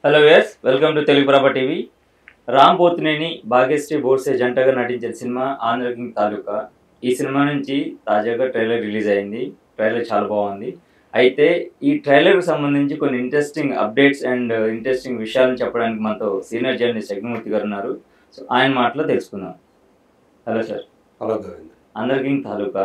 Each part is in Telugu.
Hello viewers, welcome to Telugu Prabha TV. Ram Pothineni, Bhagyashri Borse జంటగా నటించిన సినిమా ఆంధ్ర కింగ్ తాలూకా. ఈ సినిమా నుంచి తాజాగా ట్రైలర్ రిలీజ్ అయింది. ట్రైలర్ చాలా బాగుంది. అయితే ఈ ట్రైలర్కి సంబంధించి కొన్ని ఇంట్రెస్టింగ్ అప్డేట్స్ అండ్ ఇంట్రెస్టింగ్ విషయాలను చెప్పడానికి మనతో సీనియర్ జర్నలిస్ట్ యజ్ఞమూర్తి గారు ఉన్నారు. సో ఆయన మాటలో తెలుసుకుందాం. Hello sir. Hello Govind. Andhra King Taluka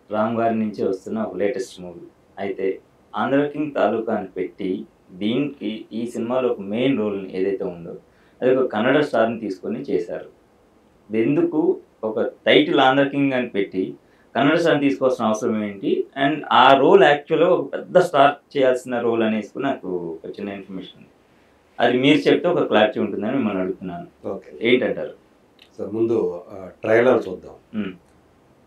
Ram గారి నుంచి వస్తున్న ఒక లేటెస్ట్ మూవీ. అయితే ఆంధ్ర కింగ్ తాలూకా అని పెట్టి దీనికి ఈ సినిమాలో ఒక మెయిన్ రోల్ ఏదైతే ఉందో అది ఒక కన్నడ స్టార్ని తీసుకొని చేశారు. ఎందుకు ఒక టైటిల్ ఆంధ్ర కింగ్ అని పెట్టి కన్నడ స్టార్ని తీసుకోవాల్సిన అవసరం ఏంటి, అండ్ ఆ రోల్ యాక్చువల్గా ఒక పెద్ద స్టార్ చేయాల్సిన రోల్ అనేసి నాకు ఒక చిన్న ఇన్ఫర్మేషన్ ఉంది. అది మీరు చెప్తే ఒక క్లారిటీ ఉంటుందని మిమ్మల్ని అడుగుతున్నాను. ఓకే, ఏంటంటారు? సో ముందు ట్రైలర్ చూద్దాం.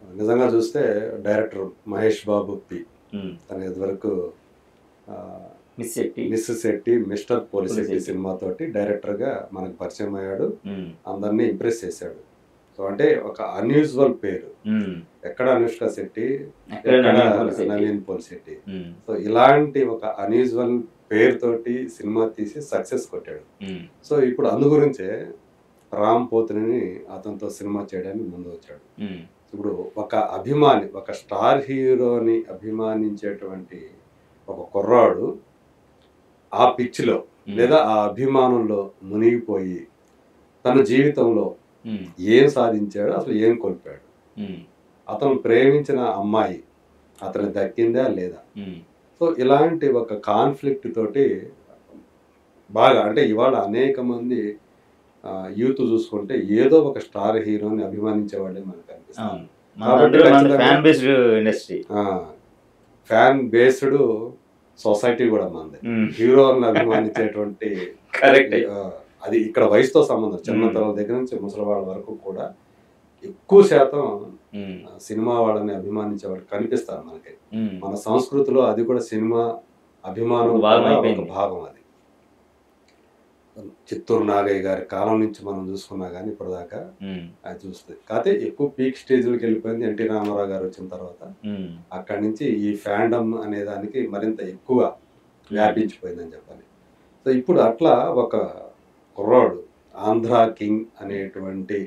నిజంగా చూస్తే డైరెక్టర్ మహేష్ బాబు తన ఇదివరకు మిస్ శెట్టి మిస్టర్ పోలిశెట్టి సినిమాతోటి డైరెక్టర్గా మనకు పరిచయం అయ్యాడు, అందరినీ ఇంప్రెస్ చేశాడు. సో అంటే ఒక అన్యూజువల్ పేరు, ఎక్కడ అనుష్క శెట్టి, ఎక్కడ నవీన్ పోలిశెట్టి. సో ఇలాంటి ఒక అన్యూజువల్ పేరుతోటి సినిమా తీసి సక్సెస్ కొట్టాడు. సో ఇప్పుడు అందు గురించే రామ్ పోతినేని అతనితో సినిమా చేయడానికి ముందు వచ్చాడు. ఇప్పుడు ఒక అభిమాని, ఒక స్టార్ హీరోని అభిమానించేటువంటి ఒక కుర్రాడు ఆ పిచ్చిలో లేదా ఆ అభిమానంలో మునిగిపోయి తన జీవితంలో ఏం సాధించాడు, అసలు ఏం కోల్పోయాడు, అతను ప్రేమించిన అమ్మాయి అతను దక్కిందా లేదా. సో ఇలాంటి ఒక కాన్ఫ్లిక్ట్ తోటి బాగా, అంటే ఇవాళ అనేక మంది యూత్ చూసుకుంటే ఏదో ఒక స్టార్ హీరోని అభిమానించే వాళ్ళే మనకు కనిపిస్తుంది. ఫ్యాన్ బేస్డ్ సొసైటీ కూడా మంది, హీరోలను అభిమానించేటువంటి అది ఇక్కడ వయసుతో సంబంధం, చిన్నతనం దగ్గర నుంచి ముసలి వాళ్ళ వరకు కూడా ఎక్కువ శాతం సినిమా వాళ్ళని అభిమానించేవాళ్ళు కనిపిస్తారు మనకి. మన సంస్కృతిలో అది కూడా సినిమా అభిమానం ఒక భాగం. అది చిత్తూరు నాగయ్య గారి కాలం నుంచి మనం చూసుకున్నా కానీ ఇప్పటిదాకా అది చూస్తుంది. కాకపోతే ఎక్కువ పీక్ స్టేజ్లోకి వెళ్ళిపోయింది ఎన్టీ రామారావు గారు వచ్చిన తర్వాత. అక్కడి నుంచి ఈ ఫ్యాండమ్ అనే దానికి మరింత ఎక్కువ వ్యాపించిపోయిందని చెప్పాలి. సో ఇప్పుడు అట్లా ఒక కుర్రాడు ఆంధ్ర కింగ్ అనేటువంటి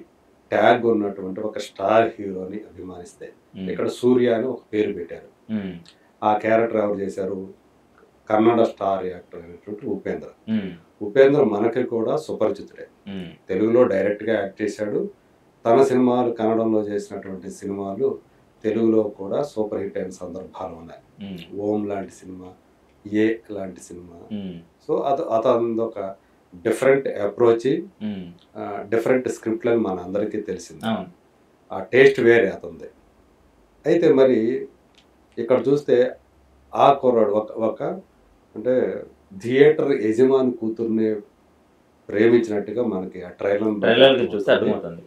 ట్యాగ్ ఉన్నటువంటి ఒక స్టార్ హీరోని అభిమానిస్తే, ఇక్కడ సూర్య అని ఒక పేరు పెట్టారు. ఆ క్యారెక్టర్ ఎవరు చేశారు? కన్నడ స్టార్ యాక్టర్ అయినటువంటి ఉపేంద్ర మనకి కూడా సుపరిచితుడే. తెలుగులో డైరెక్ట్గా యాక్ట్ చేశాడు. తన సినిమాలు కన్నడంలో చేసినటువంటి సినిమాలు తెలుగులో కూడా సూపర్ హిట్ అయిన సందర్భాలు ఉన్నాయి. ఓం లాంటి సినిమా, ఏ లాంటి సినిమా. సో అతని ఒక డిఫరెంట్ అప్రోచ్, డిఫరెంట్ స్క్రిప్ట్లని మన అందరికీ తెలిసింది. ఆ టేస్ట్ వేరే అతనిది. అయితే మరి ఇక్కడ చూస్తే ఆ కుర్రాడు ఒక అంటే థియేటర్ యజమాని కూతుర్ని ప్రేమించినట్టుగా మనకి ఆ ట్రైలర్ చూస్తే అర్థమవుతుంది.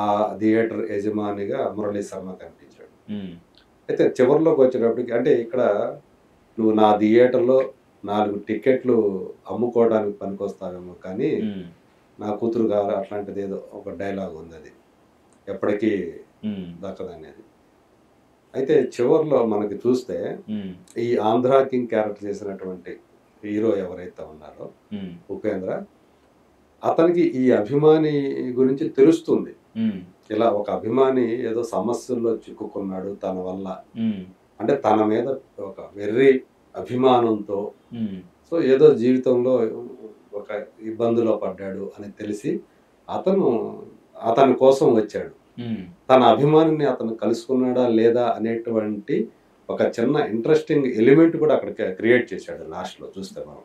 ఆ థియేటర్ యజమానిగా మురళీ శర్మ కనిపించాడు. అయితే చివరిలోకి వచ్చేటప్పటికి, అంటే ఇక్కడ నువ్వు నా థియేటర్లో 4 టికెట్లు అమ్ముకోవడానికి పనికొస్తావేమో కానీ నా కూతురు కాదు అట్లాంటిది ఏదో ఒక డైలాగ్ ఉంది, అది ఎప్పటికీ దక్కదనేది. అయితే చివరిలో మనకి చూస్తే ఈ ఆంధ్ర కింగ్ క్యారెక్టర్ చేసినటువంటి హీరో ఎవరైతే ఉన్నారో ఉపేంద్ర, అతనికి ఈ అభిమాని గురించి తెలుస్తుంది. ఇలా ఒక అభిమాని ఏదో సమస్యల్లో చిక్కుకున్నాడు తన వల్ల, అంటే తన మీద ఒక వెర్రి అభిమానంతో, సో ఏదో జీవితంలో ఒక ఇబ్బందులో పడ్డాడు అని తెలిసి అతని కోసం వచ్చాడు. తన అభిమానిని అతను కలుసుకున్నాడా లేదా అనేటువంటి ఒక చిన్న ఇంట్రెస్టింగ్ ఎలిమెంట్ కూడా అక్కడ క్రియేట్ చేశాడు లాస్ట్ లో చూస్తే మనం.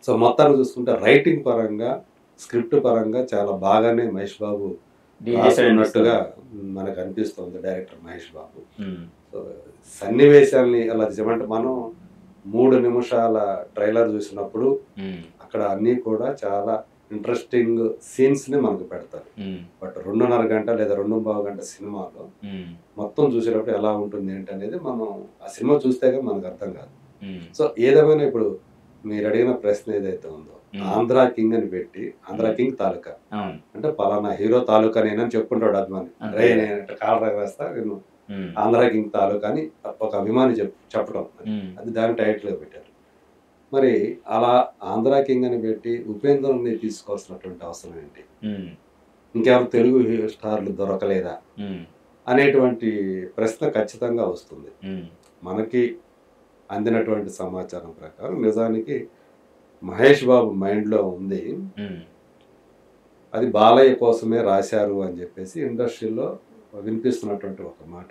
సో మొత్తాన్ని చూసుకుంటే రైటింగ్ పరంగా, స్క్రిప్ట్ పరంగా చాలా బాగానే మహేష్ బాబు రాసినట్టుగా మనకు అనిపిస్తుంది, డైరెక్టర్ మహేష్ బాబు. సో సన్నివేశాలని అలా చెప్పంటే మనం 3 నిమిషాల ట్రైలర్ చూసినప్పుడు అక్కడ అన్నీ కూడా చాలా ఇంట్రెస్టింగ్ సీన్స్ ని మనకు పెడతారు. బట్ 2.5 గంట లేదా 2.25 గంట సినిమాలో మొత్తం చూసేటప్పుడు ఎలా ఉంటుంది ఏంటి అనేది మనం ఆ సినిమా చూస్తేగా మనకు అర్థం కాదు. సో ఏదేమైనా ఇప్పుడు మీరు అడిగిన ప్రశ్న ఏదైతే ఉందో, ఆంధ్ర కింగ్ అని పెట్టి ఆంధ్ర కింగ్ తాలూకా అంటే పలానా హీరో తాలూకా నేనని చెప్పుకుంటాడు అభిమాని. రే నేను కాలర్ వేస్తా, నేను ఆంధ్ర కింగ్ తాలూకా అని ఒక అభిమాని చెప్పడం, అది దాని టైటిల్ గా పెట్టారు. మరి అలా ఆంధ్ర కింగ్ అని పెట్టి ఉపేంద్రని తీసుకోవాల్సినటువంటి అవసరం ఏంటి? ఇంకెవరు తెలుగు స్టార్లు దొరకలేదా అనేటువంటి ప్రశ్న ఖచ్చితంగా వస్తుంది. మనకి అందినటువంటి సమాచారం ప్రకారం నిజానికి మహేష్ బాబు మైండ్లో ఉంది, అది బాలయ్య కోసమే రాశారు అని చెప్పేసి ఇండస్ట్రీలో వినిపిస్తున్నటువంటి ఒక మాట.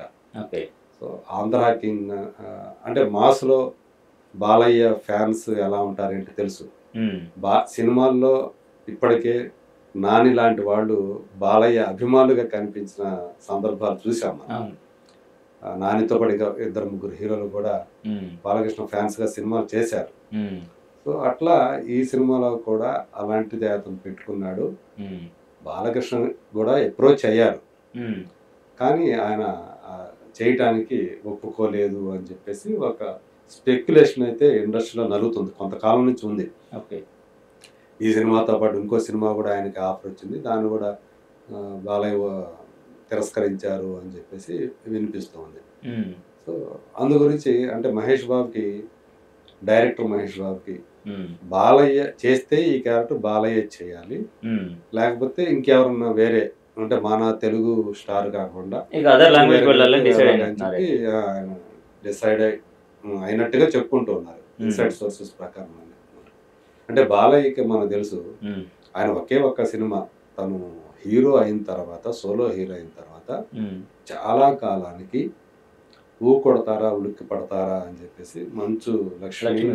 సో ఆంధ్ర కింగ్ అంటే మాస్లో బాలయ్య ఫ్యాన్స్ ఎలా ఉంటారేంటి తెలుసు. సినిమాల్లో ఇప్పటికే నాని లాంటి వాళ్ళు బాలయ్య అభిమానులుగా కనిపించిన సందర్భాలు చూసాము. నానితో పాటు 2-3 హీరోలు కూడా బాలకృష్ణ ఫ్యాన్స్ గా సినిమాలు చేశారు. సో అట్లా ఈ సినిమాలో కూడా అలాంటిది అతను పెట్టుకున్నాడు. బాలకృష్ణ కూడా అప్రోచ్ అయ్యారు, కానీ ఆయన చేయటానికి ఒప్పుకోలేదు అని చెప్పేసి ఒక స్పెక్యులేషన్ అయితే ఇండస్ట్రీలో నలుగుతుంది, కొంతకాలం నుంచి ఉంది. ఈ సినిమాతో పాటు ఇంకో సినిమా కూడా ఆయనకి ఆఫర్ వచ్చింది, దాన్ని కూడా బాలయ్య తిరస్కరించారు అని చెప్పేసి వినిపిస్తుంది. సో అందు గురించి అంటే మహేష్ బాబుకి, డైరెక్టర్ మహేష్ బాబుకి బాలయ్య చేస్తే ఈ క్యారెక్టర్ బాలయ్య చేయాలి, లేకపోతే ఇంకెవరన్నా వేరే అంటే మన తెలుగు స్టార్ కాకుండా డిసైడ్ అయినట్టుగా చెప్పుకుంటూ ఉన్నారు ఇన్సైడ్ సోర్సెస్ ప్రకారం. అంటే బాలయ్యకి మనకు తెలుసు, ఆయన ఒకే ఒక్క సినిమా తను హీరో అయిన తర్వాత, సోలో హీరో అయిన తర్వాత చాలా కాలానికి ఊ కొడతారా ఉలిక్కి పడతారా అని చెప్పేసి మంచు లక్ష్మి,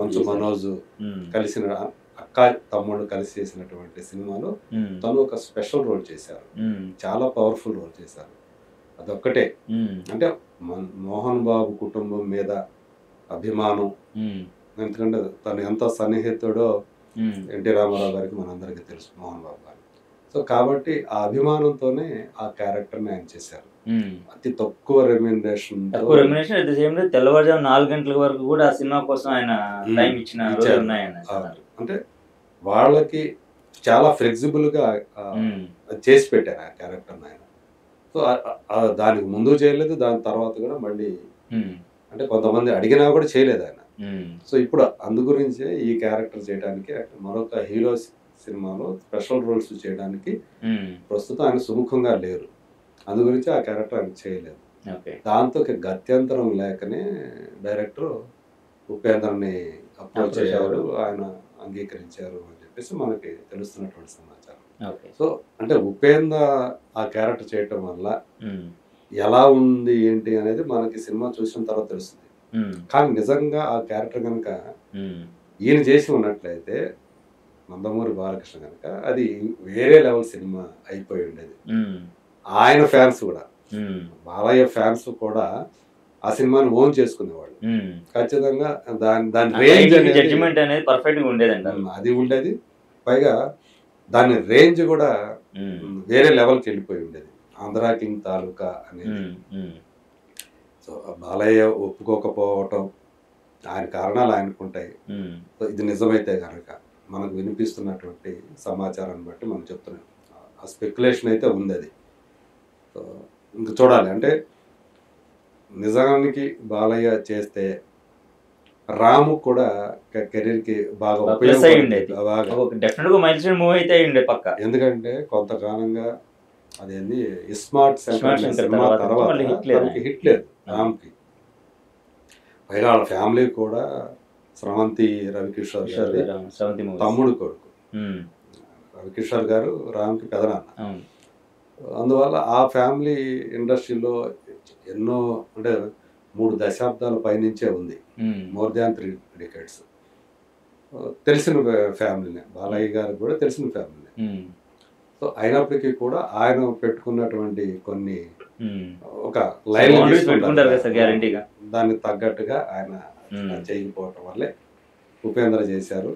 మంచు మనోజ్ కలిసిన అక్క తమ్ముడు కలిసి చేసినటువంటి సినిమాలో తను ఒక స్పెషల్ రోల్ చేశారు, చాలా పవర్ఫుల్ రోల్ చేశారు. అదొక్కటే అంటే మోహన్ బాబు కుటుంబం మీద అభిమానం, ఎందుకంటే తను ఎంత సన్నిహితుడో ఎన్టీ రామారావు గారికి మనందరికీ తెలుసు, మోహన్ బాబు గారు. సో కాబట్టి ఆ అభిమానంతోనే ఆ క్యారెక్టర్ని ఆయన చేశారు. అతి తక్కువ రెమ్యునరేషన్, తెల్లవారుజాము 4 గంటల వరకు కూడా ఆ సినిమా కోసం ఆయన టైం ఇచ్చిన. అంటే వాళ్ళకి చాలా ఫ్లెక్సిబుల్ గా చేసి పెట్టారు ఆ క్యారెక్టర్ ఆయన. సో దానికి ముందు చేయలేదు, దాని తర్వాత కూడా మళ్ళీ అంటే కొంతమంది అడిగినా కూడా చేయలేదు ఆయన. సో ఇప్పుడు అందు గురించే ఈ క్యారెక్టర్ చేయడానికి మరొక హీరో సినిమాలో స్పెషల్ రోల్స్ చేయడానికి ప్రస్తుతం ఆయన సుముఖంగా లేరు, అందు గురించి ఆ క్యారెక్టర్ ఆయన చేయలేదు. దాంతో గత్యంతరం లేకనే డైరెక్టర్ ఉపేంద్రని అప్రోచ్ అయ్యారు, ఆయన అంగీకరించారు అని చెప్పేసి మనకి తెలుస్తున్నటువంటి సమాచారం. సో అంటే ఉపేంద్ర ఆ క్యారెక్టర్ చేయటం వల్ల ఎలా ఉంది ఏంటి అనేది మనకి సినిమా చూసిన తర్వాత తెలుస్తుంది. కానీ నిజంగా ఆ క్యారెక్టర్ కనుక ఈయన చేసి ఉన్నట్లయితే, నందమూరి బాలకృష్ణ కనుక, అది వేరే లెవెల్ సినిమా అయిపోయి ఉండేది. ఆయన ఫ్యాన్స్ కూడా, బాలయ్య ఫ్యాన్స్ కూడా ఆ సినిమాని ఓన్ చేసుకునేవాళ్ళు. ఖచ్చితంగా దాని రేంజ్ అనేది పర్ఫెక్ట్ గా ఉండేది, అది ఉండేది. పైగా దాని రేంజ్ కూడా వేరే లెవెల్కి వెళ్ళిపోయి ఉండేది, ఆంధ్ర కింగ్ తాలూకా అనేది. సో బాలయ్య ఒప్పుకోకపోవటం ఆయన కారణాలు ఆయనకుంటాయి. సో ఇది నిజమైతే కనుక మనకు వినిపిస్తున్నటువంటి సమాచారాన్ని బట్టి మనం చెప్తున్నాం, ఆ స్పెక్యులేషన్ అయితే ఉంది. అది సో ఇంక చూడాలి. అంటే నిజానికి బాలయ్య చేస్తే రాము కూడా కెరీర్కి బాగా ఉపయోగపడేది. ఎందుకంటే కొంతకాలంగా అదేంది ఇస్మార్ట్ సినిమా తర్వాత హిట్ లేదు రామ్కి. పైగా వాళ్ళ ఫ్యామిలీ కూడా స్రవంతి రవికిషోర్ గారి తమ్ముడు కొడుకు. రవికిషోర్ గారు రామ్కి పెదనాన్న. అందువల్ల ఆ ఫ్యామిలీ ఇండస్ట్రీలో ఎన్నో అంటే 3 దశాబ్దాల పైనుంచే ఉంది, మోర్ దాన్ 3 decades. తెలిసిన ఫ్యామిలీనే, బాలయ్య గారికి కూడా తెలిసిన ఫ్యామిలీనే. సో అయినప్పటికీ కూడా ఆయన పెట్టుకున్నటువంటి కొన్ని ఒక లైన్ దానికి తగ్గట్టుగా ఆయన చేయకపోవటం వల్లే ఉపేంద్ర చేశారు.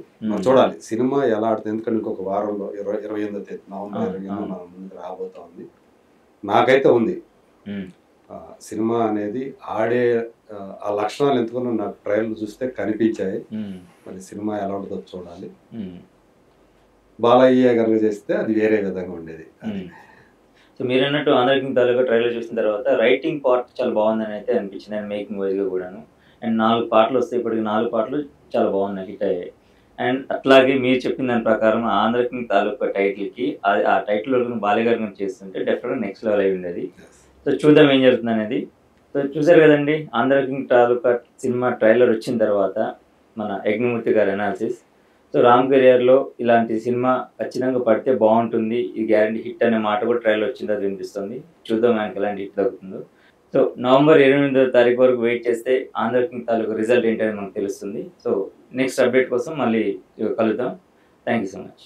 చూడాలి సినిమా ఎలా ఆడుతుంది, ఎందుకంటే ఇంకొక వారంలో 28వ తేదీ నవంబర్ 28 మన ముందుకు రాబోతా ఉంది. నాకైతే ఉంది సినిమా అనేది ఆడే ఆ లక్షణాలు ఎందుకున్నా నాకు ట్రైలర్ చూస్తే కనిపించాయి. మరి సినిమా ఎలా ఉంటుందో చూడాలి. బాలయ్య కనుక చేస్తే అది వేరే విధంగా ఉండేది. సో మీరు అన్నట్టు ఆంధ్ర కింగ్ తాలూకా ట్రైలర్ చూసిన తర్వాత రైటింగ్ పార్ట్ చాలా బాగుందని అయితే అనిపించింది, అండ్ మేకింగ్ వైజ్గా కూడాను. అండ్ 4 పాటలు వస్తాయి. ఇప్పటికి 4 పాటలు చాలా బాగున్నాయి, హిట్ అయ్యాయి. అండ్ అట్లాగే మీరు చెప్పిన దాని ప్రకారం 'ఆంధ్ర కింగ్' తాలూకా టైటిల్‌కి ఆ టైటిల్ రోల్ బాలయ్య గారు గనుక చేస్తుంటే డెఫినెట్‌గా నెక్స్ట్ లెవెల్ అయ్యి ఉండేది. సో చూద్దాం ఏం జరుగుతుందనేది. సో చూసారు కదండీ 'ఆంధ్ర కింగ్' తాలూకా సినిమా ట్రైలర్ వచ్చిన తర్వాత మన యజ్ఞమూర్తి గారి అనాలిసిస్. సో రామ్ కెరియర్‌లో ఇలాంటి సినిమా ఖచ్చితంగా పడితే బావుంటుంది. ఇది గ్యారంటీ హిట్ అనే మాట కూడా ట్రైలర్ వచ్చిన తర్వాత వినిపిస్తుంది. చూద్దాం ఆయనకి ఎలాంటి హిట్ దక్కుతుందో. సో నవంబర్ 28వ తారీఖు వరకు వెయిట్ చేస్తే 'ఆంధ్ర కింగ్' తాలూకా రిజల్ట్ ఏంటనేది మనకు తెలుస్తుంది. సో నెక్స్ట్ అప్డేట్ కోసం మళ్ళీ కలుద్దాం. Thank you so much.